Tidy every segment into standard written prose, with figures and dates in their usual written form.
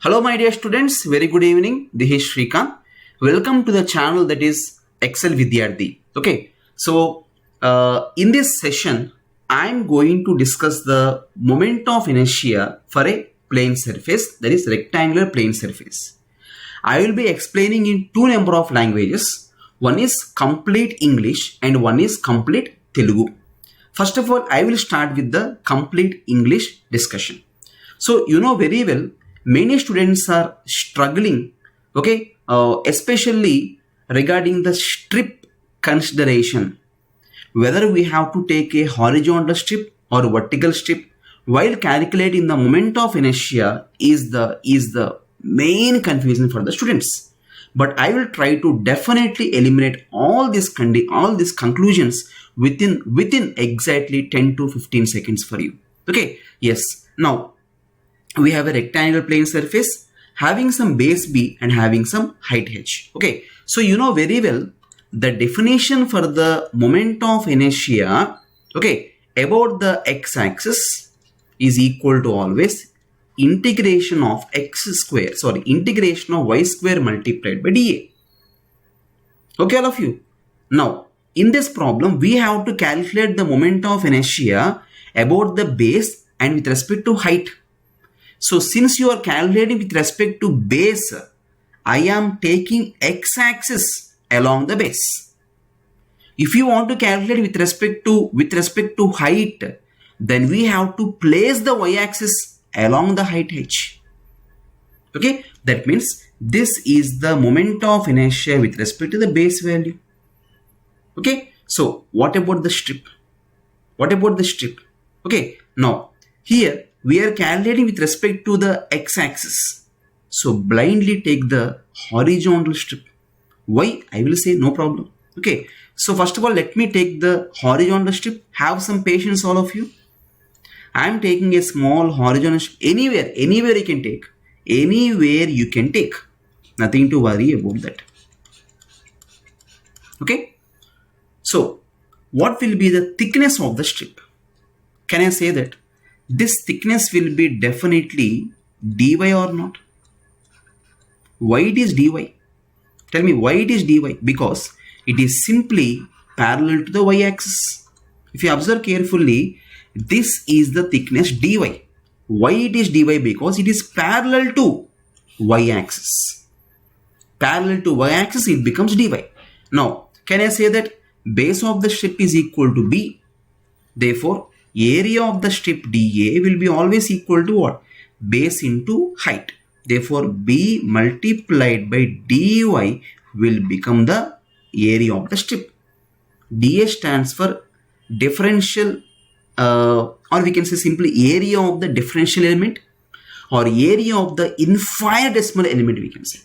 Hello my dear students, very good evening. This is Shrikant. Welcome to the channel that is Excel Vidyarthi. Okay, so in this session, I am going to discuss the moment of inertia for a plane surface, that is rectangular plane surface. I will be explaining in two number of languages. One is complete English and one is complete Telugu. First of all, I will start with the complete English discussion. So you know very well, many students are struggling, okay, especially regarding the strip consideration, whether we have to take a horizontal strip or vertical strip while calculating the moment of inertia is the main confusion for the students. But I will try to definitely eliminate all these conclusions within exactly 10 to 15 seconds for you. Okay, yes. Now we have a rectangular plane surface having some base B and having some height h. Okay, so you know very well the definition for the moment of inertia, okay, about the x-axis is equal to always integration of integration of y square multiplied by dA. Okay, all of you. Now in this problem we have to calculate the moment of inertia about the base and with respect to height. So since you are calculating with respect to base, I am taking x-axis along the base. If you want to calculate with respect to height, then we have to place the y-axis along the height h. Okay, that means this is the moment of inertia with respect to the base value. Okay, so what about the strip? Okay, now here we are calculating with respect to the x-axis. So blindly take the horizontal strip. Why? I will say no problem. Okay. So first of all, let me take the horizontal strip. Have some patience, all of you. I am taking a small horizontal strip. Anywhere you can take. Anywhere you can take. Nothing to worry about that. Okay. So what will be the thickness of the strip? Can I say that this thickness will be definitely dy or not? Why it is dy? Tell me why it is dy? Because it is simply parallel to the y-axis. If you observe carefully, this is the thickness dy. Why it is dy? Because it is parallel to y-axis. Parallel to y-axis, it becomes dy. Now, can I say that base of the strip is equal to b? Therefore, area of the strip dA will be always equal to what? Base into height. Therefore, B multiplied by dy will become the area of the strip. dA stands for differential or we can say simply area of the differential element or area of the infinitesimal element we can say.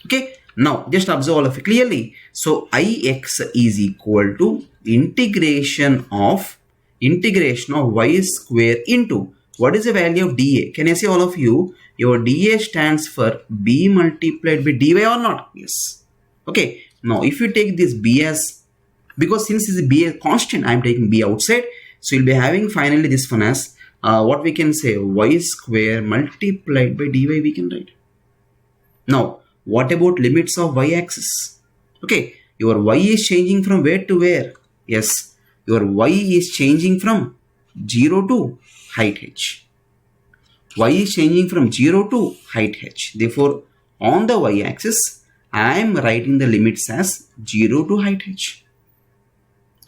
Okay. Now, just observe all of it clearly. So, Ix is equal to integration of y square into what is the value of dA? Can I say all of you, your dA stands for b multiplied by dy or not? Yes. Okay. Now if you take this b as, because since this is b a constant, I am taking b outside, so you'll be having finally this one as what we can say y square multiplied by dy we can write. Now what about limits of y-axis? Okay, your y is changing from where to where? Yes, your y is changing from 0 to height h. Y is changing from 0 to height h. Therefore, on the y-axis, I am writing the limits as 0 to height h.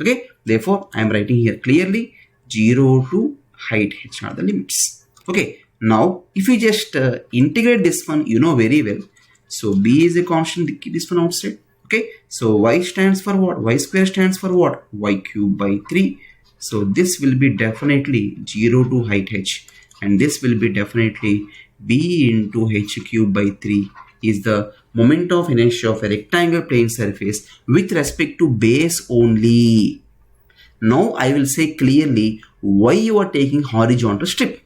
Okay, therefore, I am writing here clearly 0 to height h are the limits. Okay, now if you just integrate this one, you know very well. So, b is a constant, keep this one outside. Okay, so y stands for what? Y square stands for what? Y cube by 3. So this will be definitely 0 to height h, and this will be definitely b into h cube by 3 is the moment of inertia of a rectangular plane surface with respect to base only. Now I will say clearly why you are taking horizontal strip.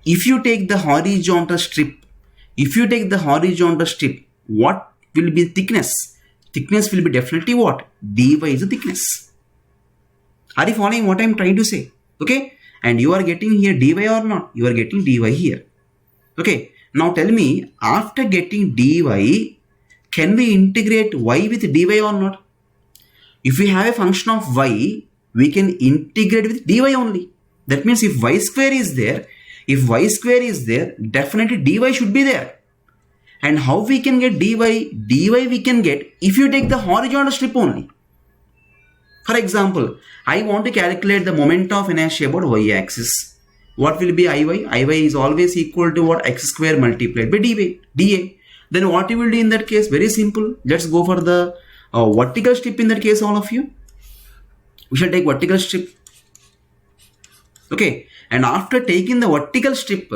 If you take the horizontal strip, what will be thickness? Thickness will be definitely what? dy is the thickness. Are you following what I am trying to say? Okay, and you are getting here dy or not? You are getting dy here. Okay, Now tell me, after getting dy, can we integrate y with dy or not? If we have a function of y, we can integrate with dy only. That means if y square is there, definitely dy should be there. And how we can get dy? Dy we can get if you take the horizontal strip only. For example, I want to calculate the moment of inertia about y-axis. What will be Iy? Iy is always equal to what? X square multiplied by dA. Then what you will do in that case? Very simple. Let's go for the vertical strip in that case, all of you. We shall take vertical strip. Okay. And after taking the vertical strip,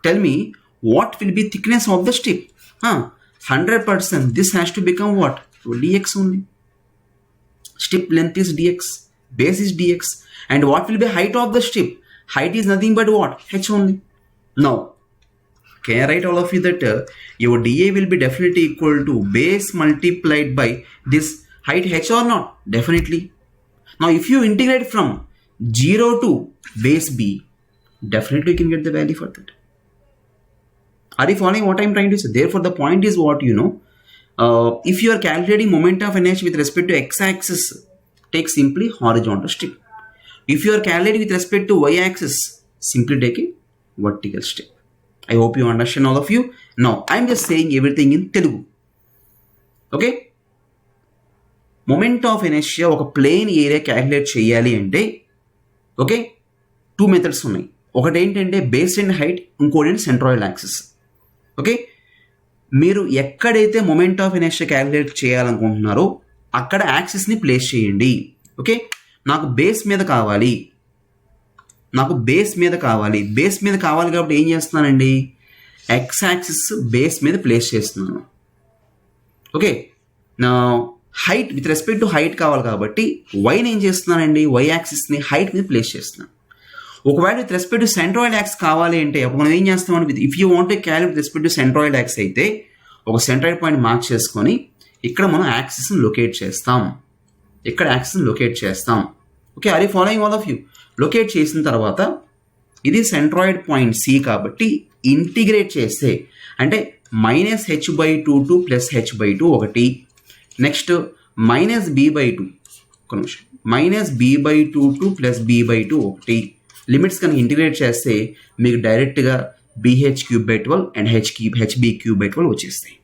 tell me what will be thickness of the strip? 100%. This has to become what? Dx only. Strip length is dx, base is dx, and what will be height of the strip? Height is nothing but what? H only. Now, can I write all of you that your dA will be definitely equal to base multiplied by this height h or not? Definitely. Now, if you integrate from 0 to base b, definitely you can get the value for that. Are you following what I am trying to say? Therefore, the point is what you know. If you are calculating moment of inertia with respect to x-axis, take simply horizontal strip. If you are calculating with respect to y-axis, simply take a vertical strip. I hope you understand, all of you. Now, I am just saying everything in Telugu. Okay? Moment of inertia ఒక plane area calculate చేయాలి అంటే okay 2 methods ఉన్నాయి. ఒకటి ఏంటంటే base and height, ఇంకోటి centroid axis. Okay, మీరు ఎక్కడైతే moment of inertia calculate చేయాలనుకుంటున్నారో అక్కడ యాక్సిస్ని ప్లేస్ చేయండి. ఓకే, నాకు బేస్ మీద కావాలి కాబట్టి ఏం చేస్తున్నానండి? ఎక్స్ యాక్సిస్ బేస్ మీద ప్లేస్ చేస్తున్నాను. ఓకే, నా height with respect to height కావాలి కాబట్టి వైని ఏం చేస్తున్నానండి? వై యాక్సిస్ని హైట్ మీద ప్లేస్ చేస్తున్నాను. ఒకవేళ with respect to centroid axe కావాలి అంటే అప్పుడు మనం ఏం చేస్తామని, if you want to calculate with respect to centroid axis అయితే ఒక సెంట్రాయిడ్ పాయింట్ మార్క్ చేసుకొని ఇక్కడ మనం యాక్సిస్ని లొకేట్ చేస్తాం. Okay, are you following all of you? Locate చేసిన తర్వాత ఇది సెంట్రాయిడ్ పాయింట్ సి కాబట్టి ఇంటిగ్రేట్ చేస్తే అంటే -h/2 టు +h/2 ఒకటి, next -b/2 -b/2 to +b/2 ఒకటి. లిమిట్స్ కనుక ఇంటిగ్రేట్ చేస్తే మీకు డైరెక్ట్గా bh³/12 అండ్ hb³/12 వచ్చేస్తాయి.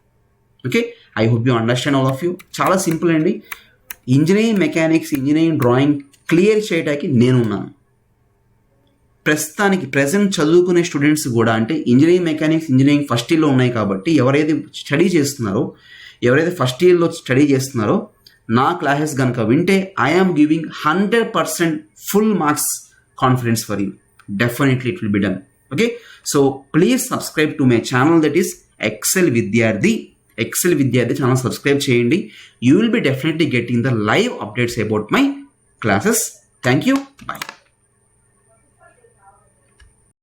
Okay, I hope you understand all of you. చాలా సింపుల్ అండి. Engineering mechanics, engineering drawing clear చేయడానికి నేనున్నాను. ప్రజెంట్ చదువుకునే స్టూడెంట్స్ కూడా అంటే ఇంజనీరింగ్ మెకానిక్స్, ఇంజనీరింగ్ ఫస్ట్ ఇయర్లో ఉన్నాయి కాబట్టి ఎవరైతే ఫస్ట్ ఇయర్లో స్టడీ చేస్తున్నారో నా క్లాసెస్ కనుక వింటే I'm giving 100% full marks confidence for you. Definitely it will be done. Okay, so please subscribe to my channel, that is Excel Vidyarthi channel. Subscribe cheyandi. You will be definitely getting the live updates about my classes. Thank you. Bye.